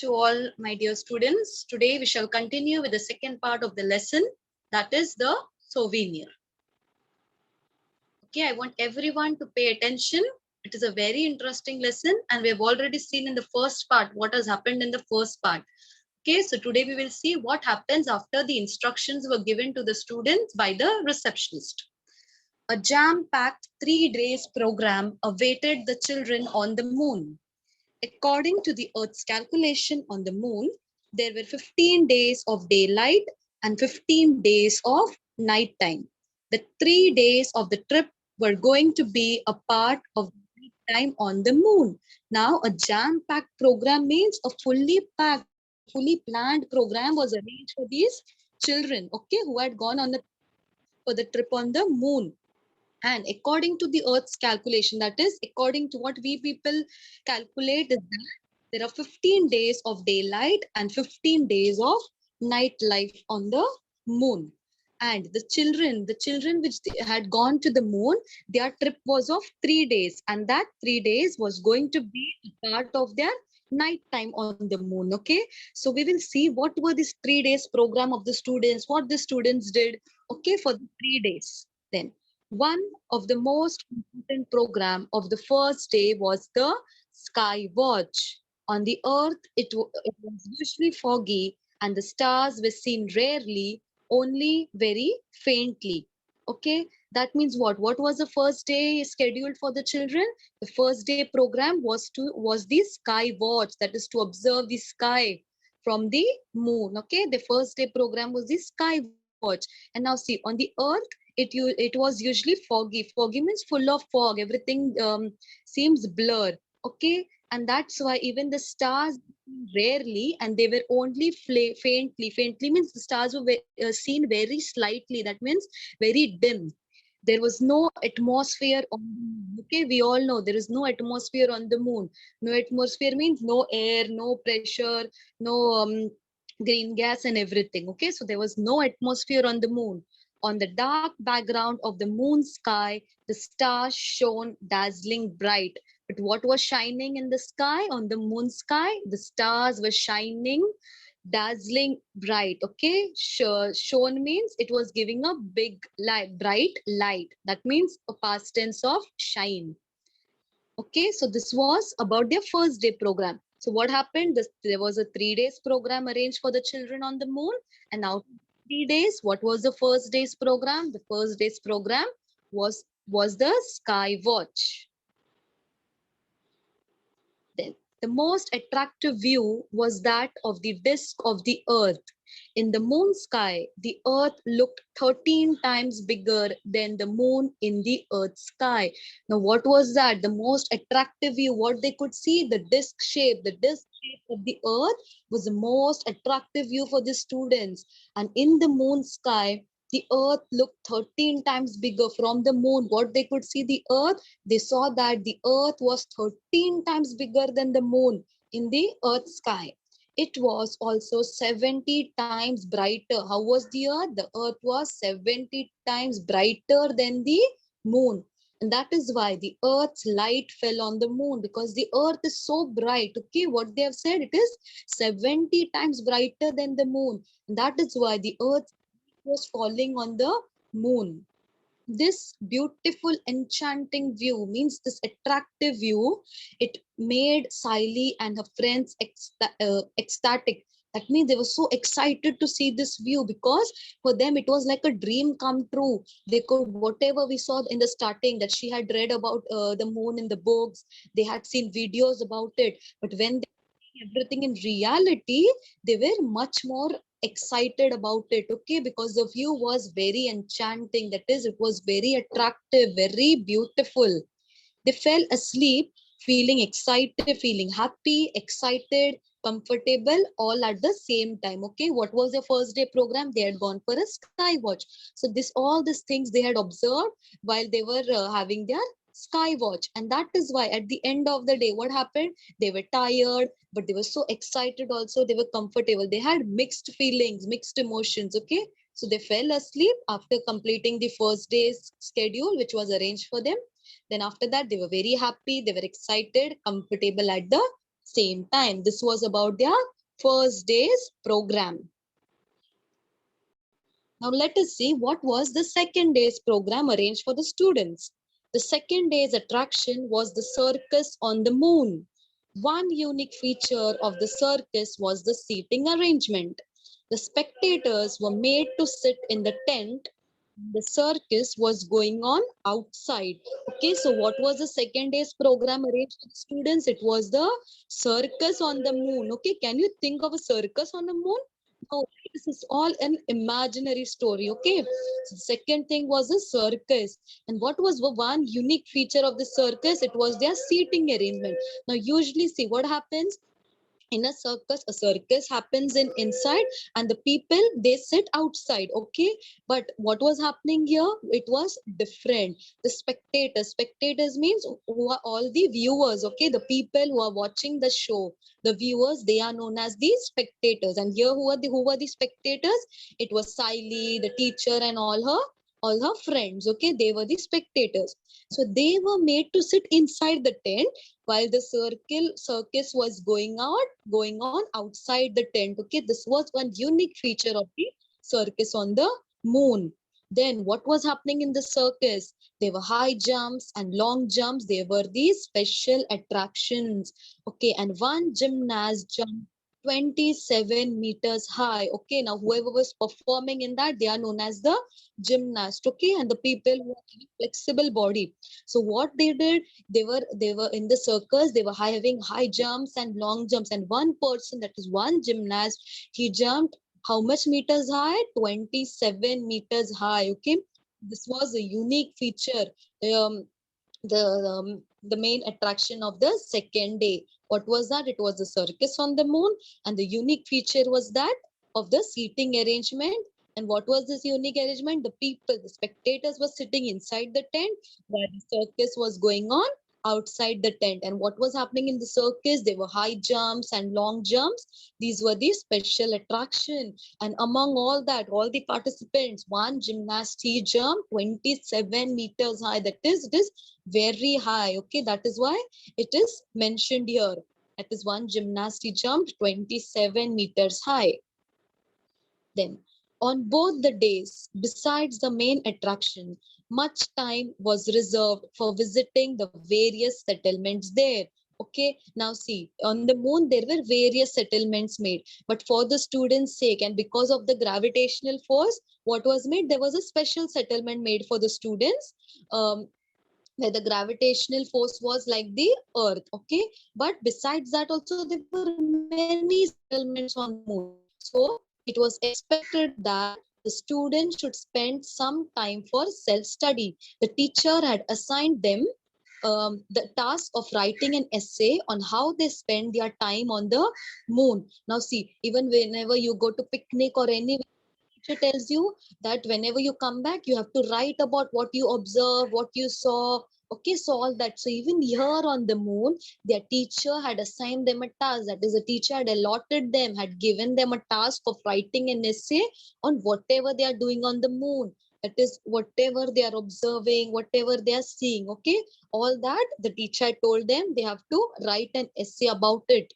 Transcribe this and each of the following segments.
To all my dear students. Today we shall continue with the second part of the lesson, that is the souvenir. Okay, I want everyone to pay attention. It is a very interesting lesson and we have already seen in the first part what has happened in the first part. Okay, so today we will see what happens after the instructions were given to the students by the receptionist. A jam-packed 3 days program awaited the children on the moon. According to the Earth's calculation on the moon, there were 15 days of daylight and 15 days of nighttime. The 3 days of the trip were going to be a part of the time on the moon. Now, a jam-packed program means a fully packed, fully planned program was arranged for these children, okay, who had gone on for the trip on the moon. And according to the Earth's calculation, that is, according to what we people calculate, is that there are 15 days of daylight and 15 days of night life on the moon. And the children which had gone to the moon, their trip was of 3 days, and that 3 days was going to be a part of their night time on the moon. Okay, so we will see what were this 3 days program of the students, what the students did, okay, for the 3 days. Then one of the most important program of the first day was the sky watch. On the earth, it was usually foggy and the stars were seen rarely, only very faintly. Okay, that means what? What was the first day scheduled for the children? The first day program was the sky watch, that is to observe the sky from the moon. Okay, the first day program was the sky watch. And now see, on the earth, it was usually foggy. Foggy means full of fog. Everything seems blur. Okay, and that's why even the stars rarely, and they were only faintly. Faintly means the stars were seen very slightly. That means very dim. There was no atmosphere on the moon. Okay, we all know there is no atmosphere on the moon. No atmosphere means no air, no pressure, no green gas and everything. Okay, so there was no atmosphere on the moon. On the dark background of the moon sky, the stars shone dazzling bright. But what was shining in the sky, on the moon sky? The stars were shining dazzling bright. Okay, sure. Shone means it was giving a big light, bright light. That means a past tense of shine. Okay, so this was about their first day program. So what happened? There was a 3 days program arranged for the children on the moon. And now 3 days, what was the first day's program? The first day's program was the sky watch. Then the most attractive view was that of the disk of the earth. In the moon sky, the earth looked 13 times bigger than the moon in the earth sky. Now, what was that? The most attractive view, what they could see, the disk shape of the earth was the most attractive view for the students. And in the moon sky, the earth looked 13 times bigger from the moon. What they could see the earth, they saw that the earth was 13 times bigger than the moon in the earth sky. It was also 70 times brighter. How was the earth? The earth was 70 times brighter than the moon. And that is why the earth's light fell on the moon, because the earth is so bright. Okay, what they have said, it is 70 times brighter than the moon. And that is why the earth was falling on the moon. This beautiful, enchanting view means this attractive view. It made Siley and her friends ecstatic. That means they were so excited to see this view, because for them it was like a dream come true. They could, whatever we saw in the starting, that she had read about the moon in the books, they had seen videos about it. But when they see everything in reality, they were much more excited about it. Okay, because the view was very enchanting, that is, it was very attractive, very beautiful. They fell asleep feeling excited, feeling happy, excited, comfortable, all at the same time. Okay, what was their first day program? They had gone for a sky watch. So this, all these things they had observed while they were having their sky watch. And that is why at the end of the day, what happened? They were tired, but they were so excited also, they were comfortable. They had mixed feelings, mixed emotions. Okay, so they fell asleep after completing the first day's schedule, which was arranged for them. Then after that, they were very happy, they were excited, comfortable at the same time. This was about their first day's program. Now let us see what was the second day's program arranged for the students. The second day's attraction was the circus on the moon. One unique feature of the circus was the seating arrangement. The spectators were made to sit in the tent. The circus was going on outside. Okay, so what was the second day's program arranged for the students? It was the circus on the moon. Okay, can you think of a circus on the moon? No, this is all an imaginary story. Okay, so the second thing was a circus. And what was the one unique feature of the circus? It was their seating arrangement. Now, usually, see what happens in a circus happens in inside, and the people they sit outside. Okay, but what was happening here, it was different. The spectators means who are all the viewers. Okay, the people who are watching the show, the viewers, they are known as the spectators. And here who were the spectators? It was Siley, the teacher, and all her friends. Okay, they were the spectators. So they were made to sit inside the tent while the circus was going on outside the tent. Okay, this was one unique feature of the circus on the moon. Then what was happening in the circus? There were high jumps and long jumps. There were these special attractions. Okay, and one gymnast jumped 27 meters high. Okay, now whoever was performing in that, they are known as the gymnast. Okay, and the people who have flexible body. So what they did, they were in the circus, they were having high jumps and long jumps, and one person, that is one gymnast, he jumped how much meters high? 27 meters high. Okay, this was a unique feature. um, the main attraction of the second day. What was that? It was the circus on the moon, and the unique feature was that of the seating arrangement. And what was this unique arrangement? The people, the spectators were sitting inside the tent while the circus was going on outside the tent. And what was happening in the circus? There were high jumps and long jumps. These were the special attraction. And among all that, all the participants, one gymnast, he jumped 27 meters high. That is, it is very high. Okay, that is why it is mentioned here. That is one gymnast, he jumped 27 meters high. Then, on both the days, besides the main attraction, much time was reserved for visiting the various settlements there. Okay, now see, on the moon, there were various settlements made, but for the students' sake and because of the gravitational force, what was made? There was a special settlement made for the students. Where the gravitational force was like the earth. Okay, but besides that also there were many settlements on the moon. So it was expected that the students should spend some time for self-study. The teacher had assigned them the task of writing an essay on how they spend their time on the moon. Now see, even whenever you go to picnic or anywhere, teacher tells you that whenever you come back, you have to write about what you observed, what you saw. Okay, so all that. So even here on the moon, their teacher had assigned them a task. That is, the teacher had allotted them, had given them a task of writing an essay on whatever they are doing on the moon. That is, whatever they are observing, whatever they are seeing. Okay, all that the teacher had told them they have to write an essay about it.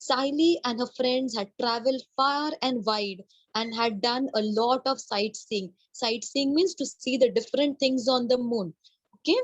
Siley and her friends had traveled far and wide and had done a lot of sightseeing. Sightseeing means to see the different things on the moon. Okay.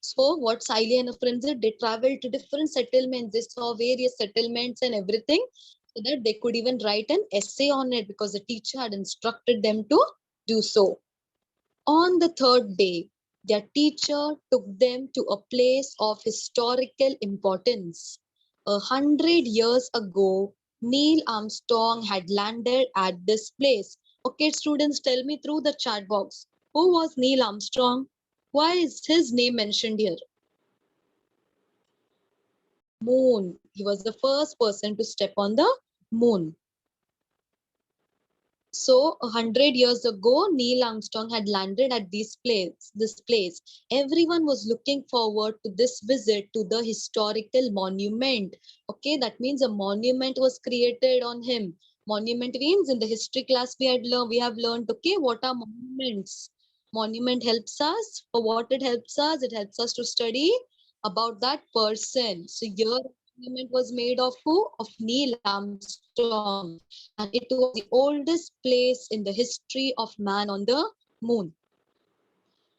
So what Siley and her friends did, they traveled to different settlements. They saw various settlements and everything so that they could even write an essay on it because the teacher had instructed them to do so. On the third day, their teacher took them to a place of historical importance. 100 years ago, Neil Armstrong had landed at this place. Okay, students, tell me through the chat box. Who was Neil Armstrong? Why is his name mentioned here? Moon. He was the first person to step on the moon. So 100 years ago, Neil Armstrong had landed at this place. Everyone was looking forward to this visit to the historical monument. Okay, that means a monument was created on him. Monument means in the history class we have learned, okay, what are monuments? Monument helps us. For what it helps us? It helps us to study about that person. So here monument was made of who? Of Neil Armstrong. And it was the oldest place in the history of man on the moon.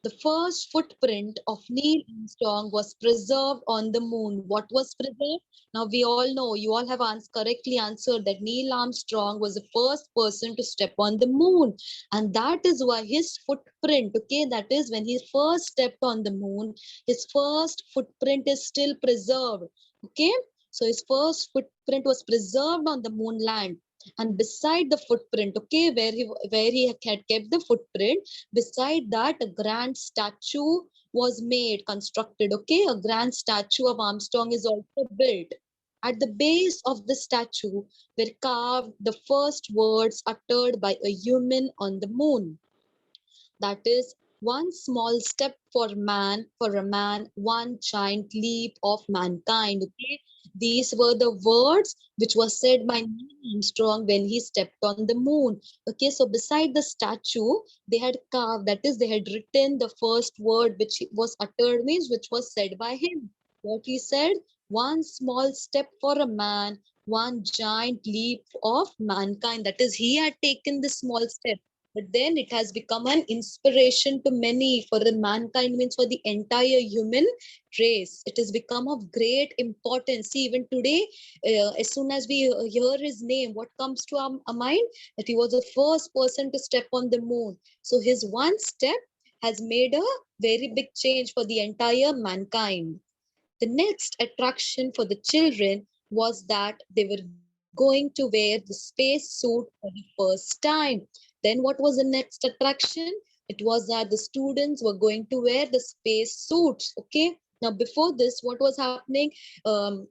The first footprint of Neil Armstrong was preserved on the moon. What was preserved? Now we all know, you all have correctly answered that Neil Armstrong was the first person to step on the moon. And that is why his footprint, okay, that is when he first stepped on the moon, his first footprint is still preserved. Okay, so his first footprint was preserved on the moon land. And beside the footprint, okay, where he had kept the footprint, beside that, a grand statue was made, constructed. Okay, a grand statue of Armstrong is also built. At the base of the statue were carved the first words uttered by a human on the moon. That is, one small step for a man, one giant leap of mankind. Okay, these were the words which was said by Neil Armstrong when he stepped on the moon. Okay, so beside the statue, they had carved, that is, they had written the first word which was uttered, means which was said by him. What he said? One small step for a man, one giant leap of mankind. That is, he had taken this small step, but then it has become an inspiration to many, for the mankind, means for the entire human race. It has become of great importance. See, even today, as soon as we hear his name, what comes to our mind? That he was the first person to step on the moon. So his one step has made a very big change for the entire mankind. The next attraction for the children was that they were going to wear the space suit for the first time. Then what was the next attraction? It was that the students were going to wear the space suits. Okay. Now before this, what was happening? Um,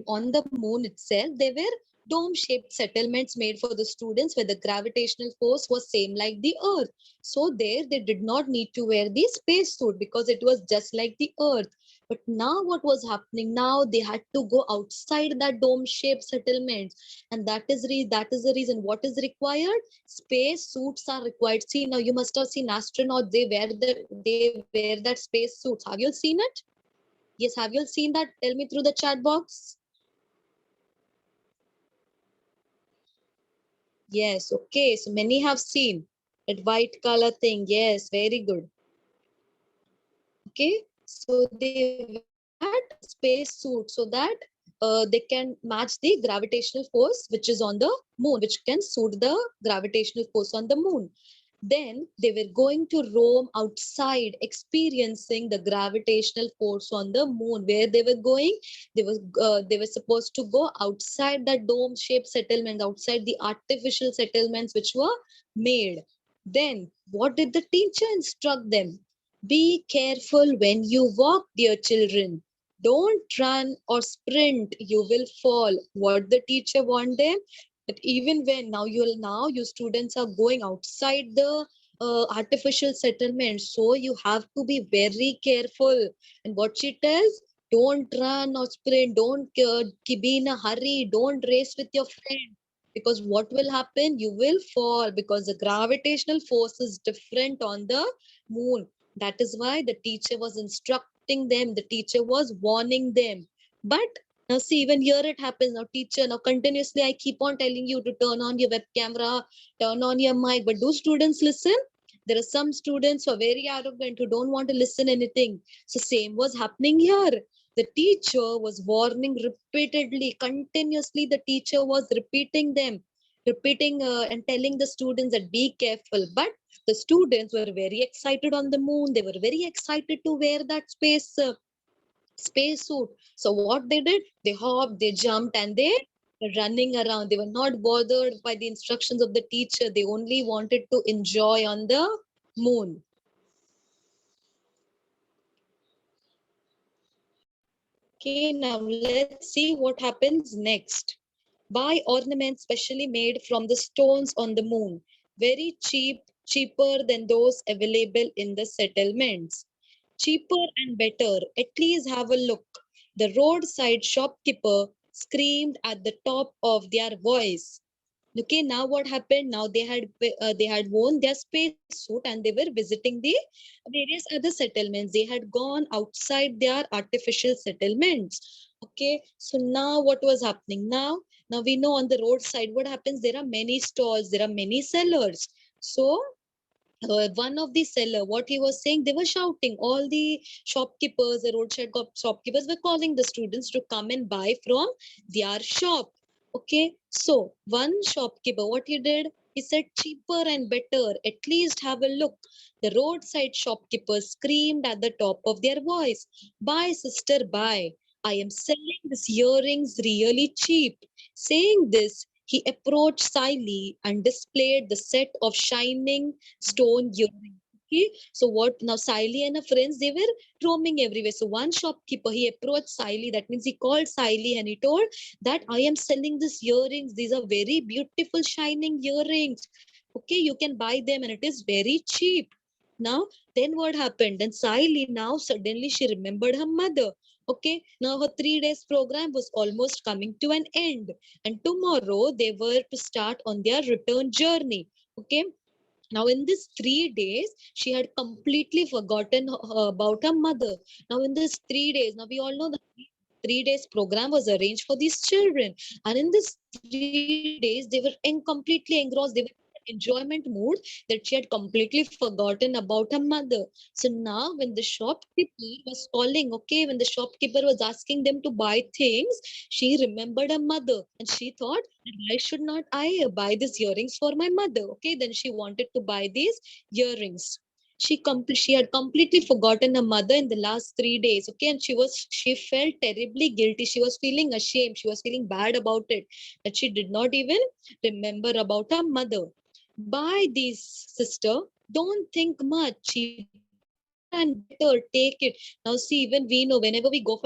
on the moon itself, there were dome-shaped settlements made for the students where the gravitational force was same like the Earth. So there, they did not need to wear the spacesuit because it was just like the Earth. But now what was happening? Now they had to go outside that dome-shaped settlements, and that is the reason. What is required? Space suits are required. See, now you must have seen astronauts. They wear that space suits. Have you seen it? Yes, have you seen that? Tell me through the chat box. Yes, okay. So many have seen that white color thing. Yes, very good. Okay, so they wear that space suit so that they can match the gravitational force which is on the moon, which can suit the gravitational force on the moon. Then they were going to roam outside, experiencing the gravitational force on the moon. Where they were going? They were supposed to go outside the dome-shaped settlement, outside the artificial settlements which were made. Then what did the teacher instruct them? Be careful when you walk, dear children. Don't run or sprint, you will fall. What the teacher want them? That even when now you students are going outside the artificial settlement, so you have to be very careful. And what she tells, don't run or sprint, don't be in a hurry, don't race with your friend, because what will happen? You will fall because the gravitational force is different on the moon. That is why the teacher was instructing them, the teacher was warning them. But now see, even here it happens. Now teacher, now continuously I keep on telling you to turn on your web camera, turn on your mic. But do students listen? There are some students who are very arrogant, who don't want to listen anything. So same was happening here. The teacher was warning repeatedly, continuously the teacher was repeating them, repeating and telling the students that be careful. But the students were very excited on the moon. They were very excited to wear that spacesuit. So what they did, they hopped, they jumped, and they were running around. They were not bothered by the instructions of the teacher. They only wanted to enjoy on the moon. Okay, now let's see what happens next. Buy ornaments specially made from the stones on the moon. Very cheap, cheaper than those available in the settlements. Cheaper and better. At least have a look. The roadside shopkeeper screamed at the top of their voice. Okay, now what happened? Now they had worn their space suit and they were visiting the various other settlements. They had gone outside their artificial settlements. Okay, so now what was happening? Now we know on the roadside what happens. There are many stalls. There are many sellers. So one of the seller, what he was saying, they were shouting. All the shopkeepers, the roadside shopkeepers were calling the students to come and buy from their shop. Okay, so one shopkeeper, what he did, he said cheaper and better. At least have a look. The roadside shopkeepers screamed at the top of their voice, "Buy, sister, buy. I am selling these earrings really cheap." Saying this, he approached Siley and displayed the set of shining stone earrings. Okay, so what now? Siley and her friends, they were roaming everywhere. So one shopkeeper, he approached Siley. That means he called Siley and he told that I am selling these earrings. These are very beautiful shining earrings. Okay, you can buy them and it is very cheap. Now, then what happened? Then Siley, now suddenly she remembered her mother. Okay, now her 3 days program was almost coming to an end, and tomorrow they were to start on their return journey. Okay, now, in these 3 days, she had completely forgotten about her mother. Now, in these 3 days, now we all know that 3 days program was arranged for these children, and in these 3 days, they were completely engrossed. They were in enjoyment mood that she had completely forgotten about her mother. So now, when the shopkeeper was calling, okay, when the shopkeeper was asking them to buy things, she remembered her mother, and she thought, why should not I buy these earrings for my mother? Okay, then she wanted to buy these earrings. She had completely forgotten her mother in the last 3 days. Okay, and she felt terribly guilty. She was feeling ashamed. She was feeling bad about it, that she did not even remember about her mother. Buy these, sister. Don't think much. Cheaper and better. Take it. Now see, even we know whenever we go for